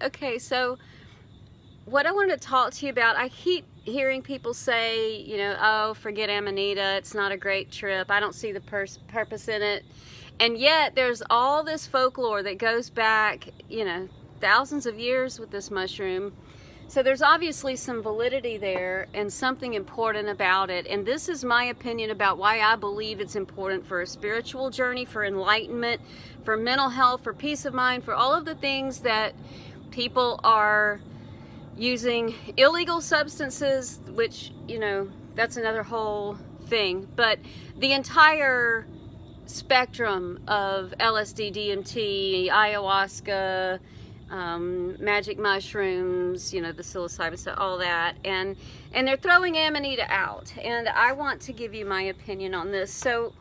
Okay, so what I wanted to talk to you about, I keep hearing people say, you know, oh, forget Amanita, it's not a great trip, I don't see the purpose in it. And yet there's all this folklore that goes back, you know, thousands of years with this mushroom. So there's obviously some validity there and something important about it. And this is my opinion about why I believe it's important for a spiritual journey, for enlightenment, for mental health, for peace of mind, for all of the things that people are using illegal substances, which, you know, that's another whole thing. But the entire spectrum of LSD, DMT, ayahuasca, magic mushrooms, you know, the psilocybin stuff, all that, and they're throwing Amanita out. And I want to give you my opinion on this. So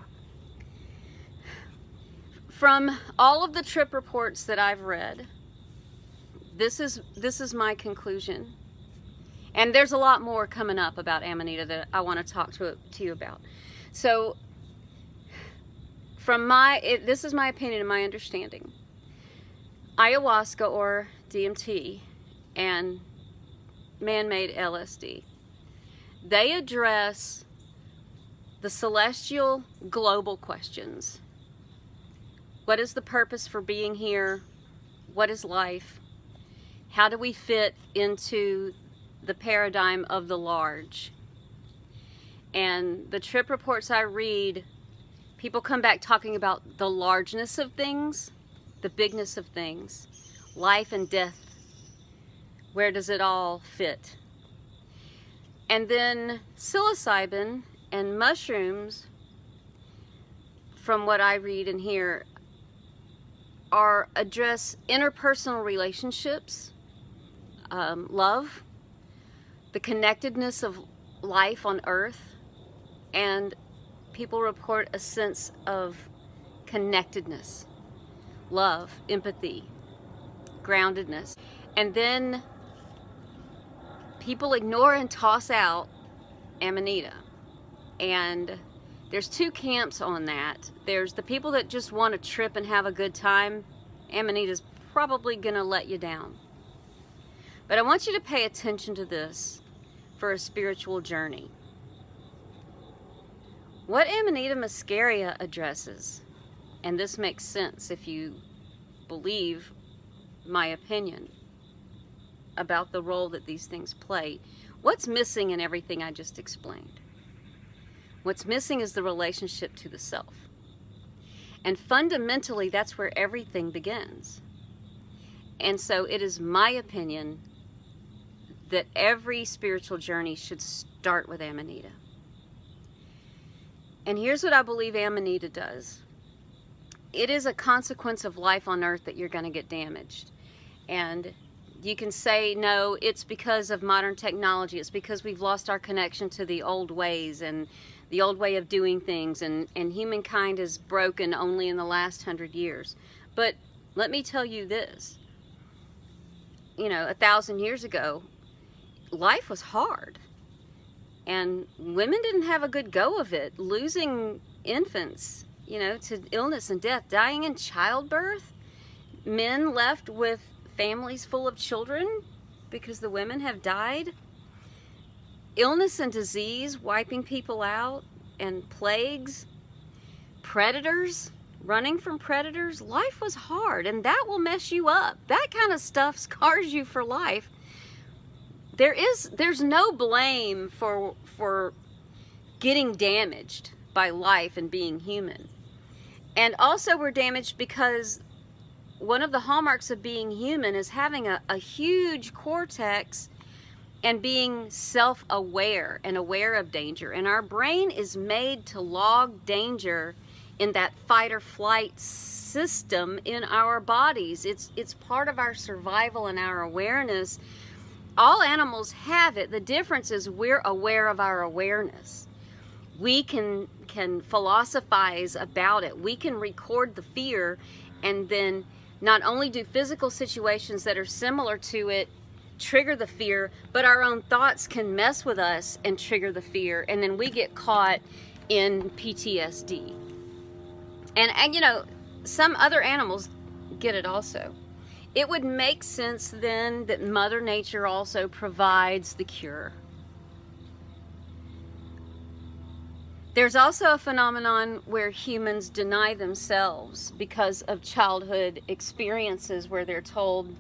from all of the trip reports that I've read, this is my conclusion. And there's a lot more coming up about Amanita that I want to talk to you about. So from this is my opinion and my understanding. Ayahuasca or DMT and man-made LSD, they address the celestial global questions. What is the purpose for being here? What is life? How do we fit into the paradigm of the large? And the trip reports I read, people come back talking about the largeness of things, the bigness of things, life and death. Where does it all fit? And then psilocybin and mushrooms, from what I read and hear, address interpersonal relationships, love, the connectedness of life on earth, and people report a sense of connectedness, love, empathy, groundedness. And then people ignore and toss out Amanita. And there's two camps on that. There's the people that just want to trip and have a good time. Amanita's probably gonna let you down. But I want you to pay attention to this for a spiritual journey. What Amanita muscaria addresses, and this makes sense if you believe my opinion about the role that these things play, what's missing in everything I just explained? What's missing is the relationship to the self. And fundamentally, that's where everything begins. And so it is my opinion that every spiritual journey should start with Amanita. And here's what I believe Amanita does. It is a consequence of life on earth that you're going to get damaged. And you can say, no, it's because of modern technology. It's because we've lost our connection to the old ways and the old way of doing things. And humankind is broken only in the last 100 years. But let me tell you this. You know, 1,000 years ago, life was hard. And women didn't have a good go of it. Losing infants, you know, to illness and death, dying in childbirth. Men left with families full of children because the women have died. Illness and disease wiping people out, and plagues. Predators, running from predators. Life was hard, and that will mess you up. That kind of stuff scars you for life. There's no blame for getting damaged by life and being human. And also we're damaged because one of the hallmarks of being human is having a huge cortex and being self-aware and aware of danger. And our brain is made to log danger in that fight or flight system in our bodies. It's part of our survival and our awareness. All animals have it. The difference is we're aware of our awareness. We can philosophize about it. We can record the fear, and then not only do physical situations that are similar to it trigger the fear, but our own thoughts can mess with us and trigger the fear, and then we get caught in PTSD. And you know, some other animals get it also. it would make sense then that Mother Nature also provides the cure. There's also a phenomenon where humans deny themselves because of childhood experiences where they're told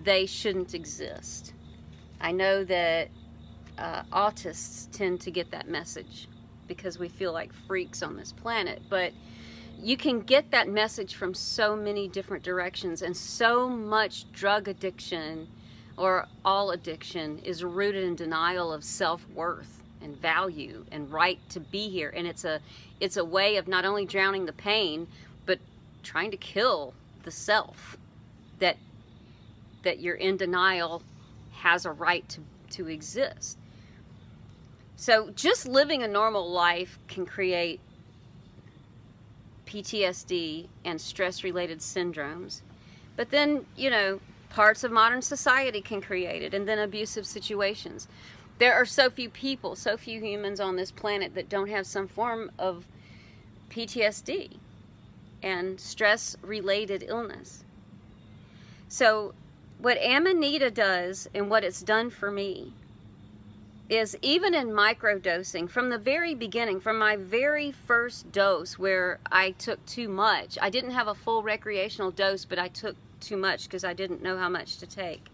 they shouldn't exist. I know that autists tend to get that message because we feel like freaks on this planet, but you can get that message from so many different directions, and so much drug addiction, or all addiction, is rooted in denial of self-worth and value and right to be here. And it's a way of not only drowning the pain, but trying to kill the self that you're in denial has a right to exist. So just living a normal life can create PTSD and stress-related syndromes. But then, you know, parts of modern society can create it, and then abusive situations. There are so few people, so few humans on this planet that don't have some form of PTSD and stress-related illness. So what Amanita does, and what it's done for me, is even in microdosing, from the very beginning, from my very first dose where I took too much. I didn't have a full recreational dose, but I took too much because I didn't know how much to take.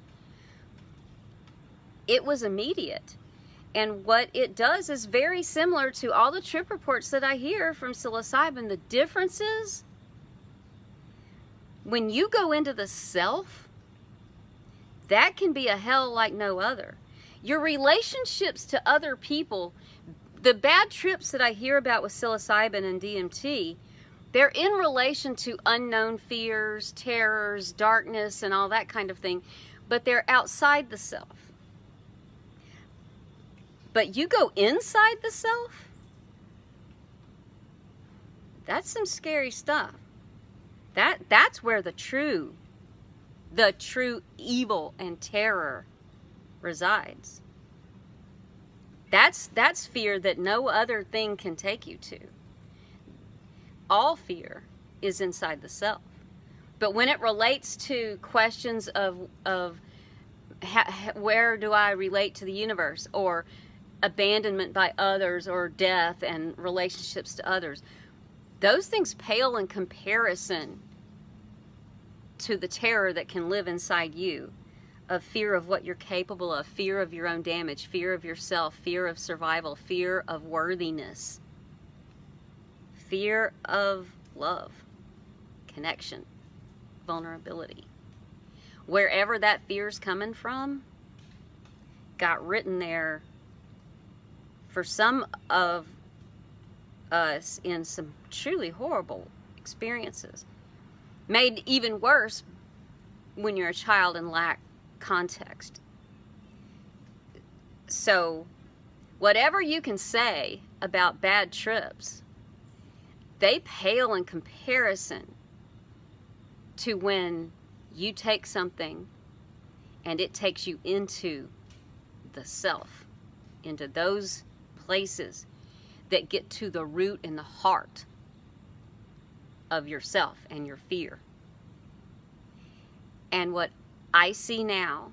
It was immediate. And what it does is very similar to all the trip reports that I hear from psilocybin. The difference is, when you go into the self, that can be a hell like no other. Your relationships to other people, the bad trips that I hear about with psilocybin and DMT, they're in relation to unknown fears, terrors, darkness, and all that kind of thing, but they're outside the self. But you go inside the self, that's some scary stuff. That's where the true evil and terror resides. That's fear that no other thing can take you to. All fear is inside the self. But when it relates to questions of where do I relate to the universe, or abandonment by others, or death and relationships to others, those things pale in comparison to the terror that can live inside you, of fear of what you're capable of, fear of your own damage, fear of yourself, fear of survival, fear of worthiness, fear of love, connection, vulnerability. Wherever that fear's coming from, got written there for some of us in some truly horrible experiences. Made even worse when you're a child and lack context. So whatever you can say about bad trips, they pale in comparison to when you take something and it takes you into the self, into those places that get to the root and the heart of yourself and your fear. And what I see now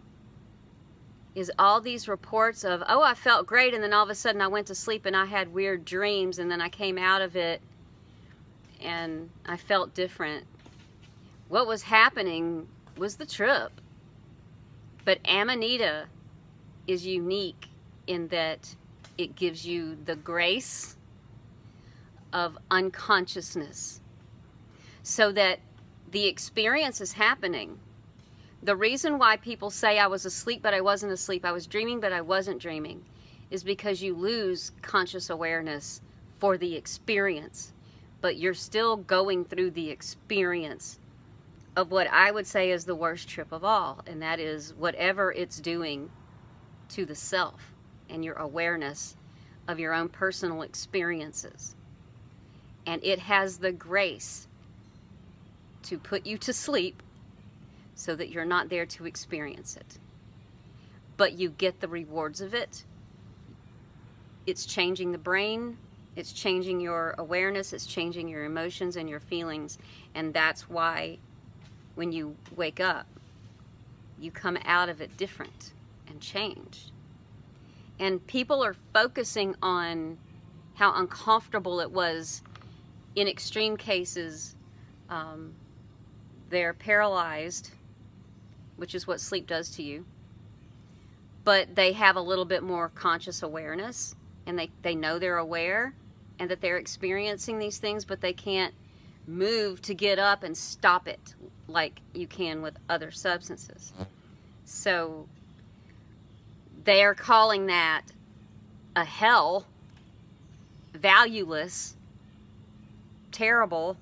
is all these reports of, oh, I felt great, and then all of a sudden I went to sleep and I had weird dreams, and then I came out of it and I felt different. What was happening was the trip. But Amanita is unique in that it gives you the grace of unconsciousness, so that the experience is happening. The reason why people say I was asleep but I wasn't asleep, I was dreaming but I wasn't dreaming, is because you lose conscious awareness for the experience, but you're still going through the experience of what I would say is the worst trip of all, and that is whatever it's doing to the self and your awareness of your own personal experiences. And it has the grace to put you to sleep so that you're not there to experience it. But you get the rewards of it. It's changing the brain, it's changing your awareness, it's changing your emotions and your feelings, and that's why when you wake up, you come out of it different and changed. And people are focusing on how uncomfortable it was. In extreme cases, they're paralyzed, which is what sleep does to you, but they have a little bit more conscious awareness, and they know they're aware and that they're experiencing these things, but they can't move to get up and stop it like you can with other substances. So they are calling that a hell, valueless, terrible,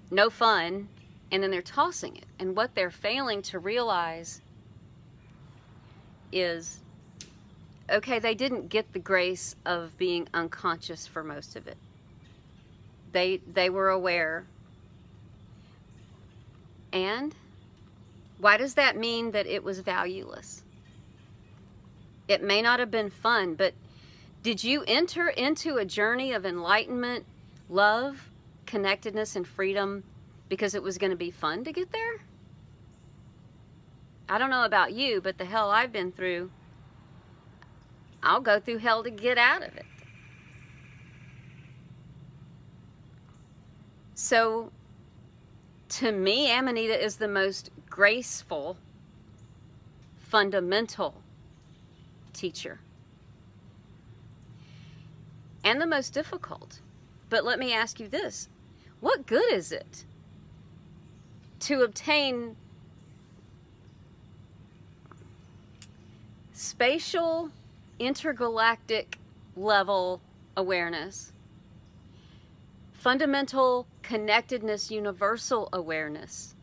no fun, and then they're tossing it. And what they're failing to realize is, okay, they didn't get the grace of being unconscious for most of it. They were aware. And why does that mean that it was valueless? It may not have been fun, but did you enter into a journey of enlightenment, love, connectedness, and freedom because it was going to be fun to get there? I don't know about you, but the hell I've been through, I'll go through hell to get out of it. So, to me, Amanita is the most graceful, fundamental teacher. And the most difficult. But let me ask you this. What good is it to obtain spatial, intergalactic level awareness, fundamental connectedness, universal awareness,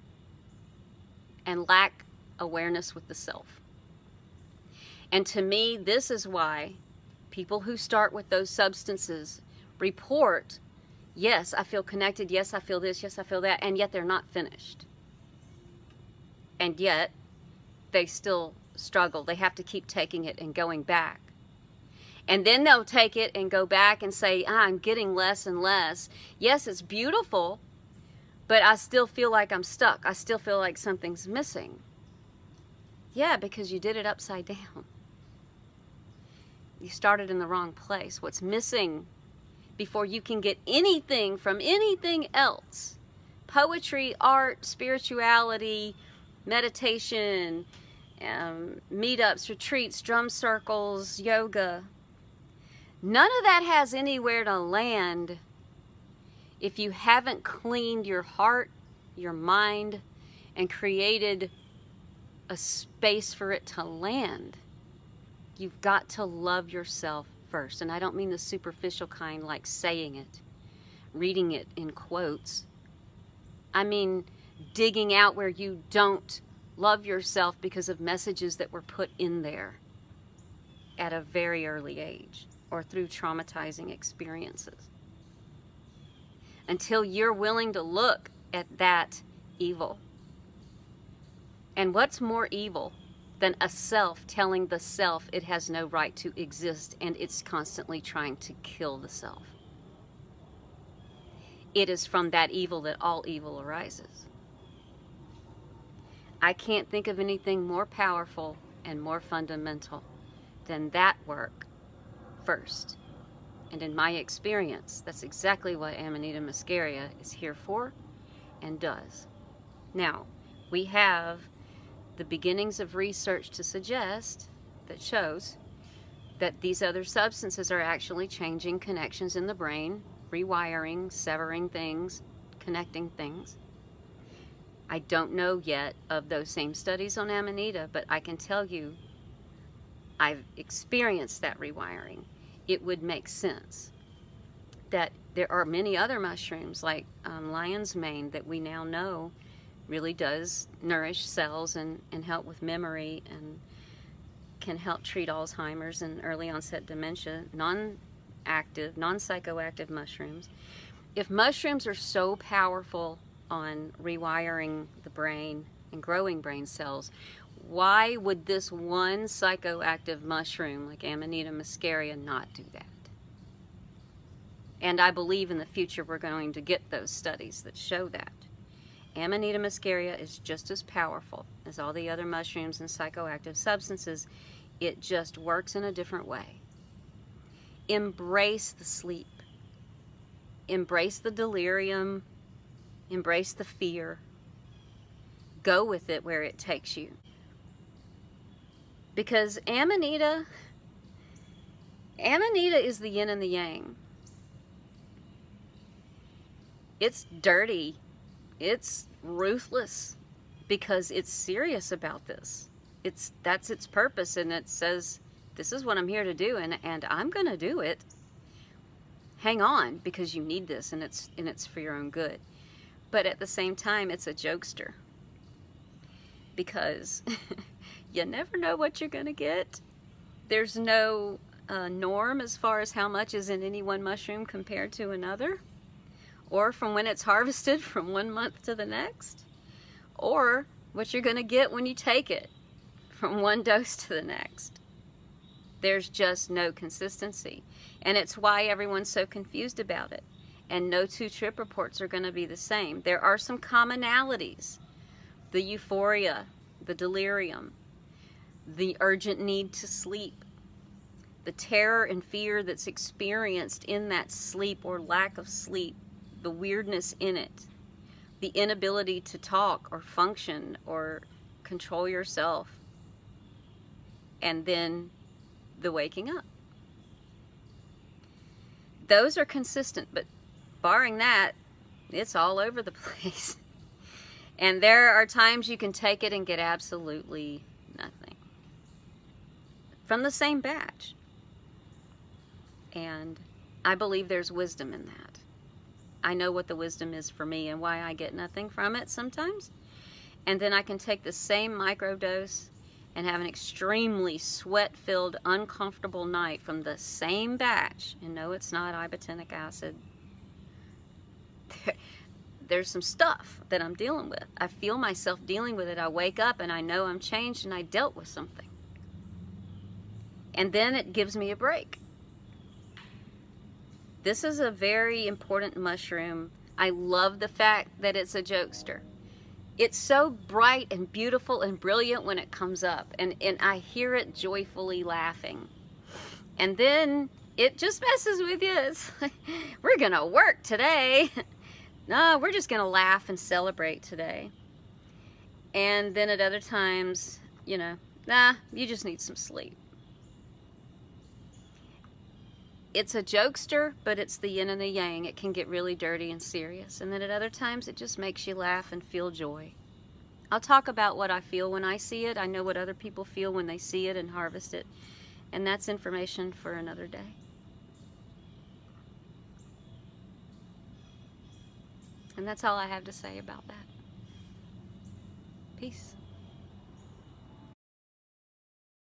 and lack awareness with the self? And to me, this is why people who start with those substances report, yes, I feel connected, yes, I feel this, yes, I feel that, and yet they're not finished. And yet, they still struggle. They have to keep taking it and going back. And then they'll take it and go back and say, I'm getting less and less. Yes, it's beautiful, but I still feel like I'm stuck. I still feel like something's missing. Yeah, because you did it upside down. You started in the wrong place. What's missing before you can get anything from anything else? Poetry, art, spirituality, meditation, meetups, retreats, drum circles, yoga. None of that has anywhere to land if you haven't cleaned your heart, your mind, and created a space for it to land. You've got to love yourself first. And I don't mean the superficial kind, like saying it, reading it in quotes. I mean digging out where you don't love yourself because of messages that were put in there at a very early age or through traumatizing experiences. Until you're willing to look at that evil. And what's more evil than a self telling the self it has no right to exist and it's constantly trying to kill the self? It is from that evil that all evil arises. I can't think of anything more powerful and more fundamental than that work first. And in my experience, that's exactly what Amanita muscaria is here for and does. Now, we have the beginnings of research to suggest, that shows, that these other substances are actually changing connections in the brain, rewiring, severing things, connecting things. I don't know yet of those same studies on Amanita, but I can tell you I've experienced that rewiring. It would make sense that there are many other mushrooms like lion's mane that we now know really does nourish cells and help with memory and can help treat Alzheimer's and early onset dementia, non-active, non-psychoactive mushrooms. If mushrooms are so powerful on rewiring the brain and growing brain cells, why would this one psychoactive mushroom like Amanita muscaria not do that? And I believe in the future we're going to get those studies that show that. Amanita muscaria is just as powerful as all the other mushrooms and psychoactive substances. It just works in a different way. Embrace the sleep. Embrace the delirium. Embrace the fear. Go with it where it takes you. Because Amanita is the yin and the yang. It's dirty. It's ruthless because it's serious about this. That's its purpose, and it says, this is what I'm here to do, and I'm gonna do it. Hang on, because you need this, and it's for your own good. But at the same time, it's a jokester. Because you never know what you're gonna get. There's no norm as far as how much is in any one mushroom compared to another, or from when it's harvested from 1 month to the next, or what you're gonna get when you take it from one dose to the next. There's just no consistency, and it's why everyone's so confused about it. And no two trip reports are gonna be the same. There are some commonalities: the euphoria, the delirium, the urgent need to sleep, the terror and fear that's experienced in that sleep or lack of sleep, the weirdness in it, the inability to talk or function or control yourself, and then the waking up. Those are consistent, but barring that, it's all over the place. And there are times you can take it and get absolutely nothing from the same batch. And I believe there's wisdom in that. I know what the wisdom is for me and why I get nothing from it sometimes. And then I can take the same microdose and have an extremely sweat-filled, uncomfortable night from the same batch. And no, it's not ibotenic acid. There's some stuff that I'm dealing with. I feel myself dealing with it. I wake up and I know I'm changed and I dealt with something. And then it gives me a break. This is a very important mushroom. I love the fact that it's a jokester. It's so bright and beautiful and brilliant when it comes up, and I hear it joyfully laughing. And then it just messes with you. It's like, we're gonna work today. No, we're just gonna laugh and celebrate today. And then at other times, you know, nah, you just need some sleep. It's a jokester, but it's the yin and the yang. It can get really dirty and serious. And then at other times, it just makes you laugh and feel joy. I'll talk about what I feel when I see it. I know what other people feel when they see it and harvest it. And that's information for another day. And that's all I have to say about that. Peace.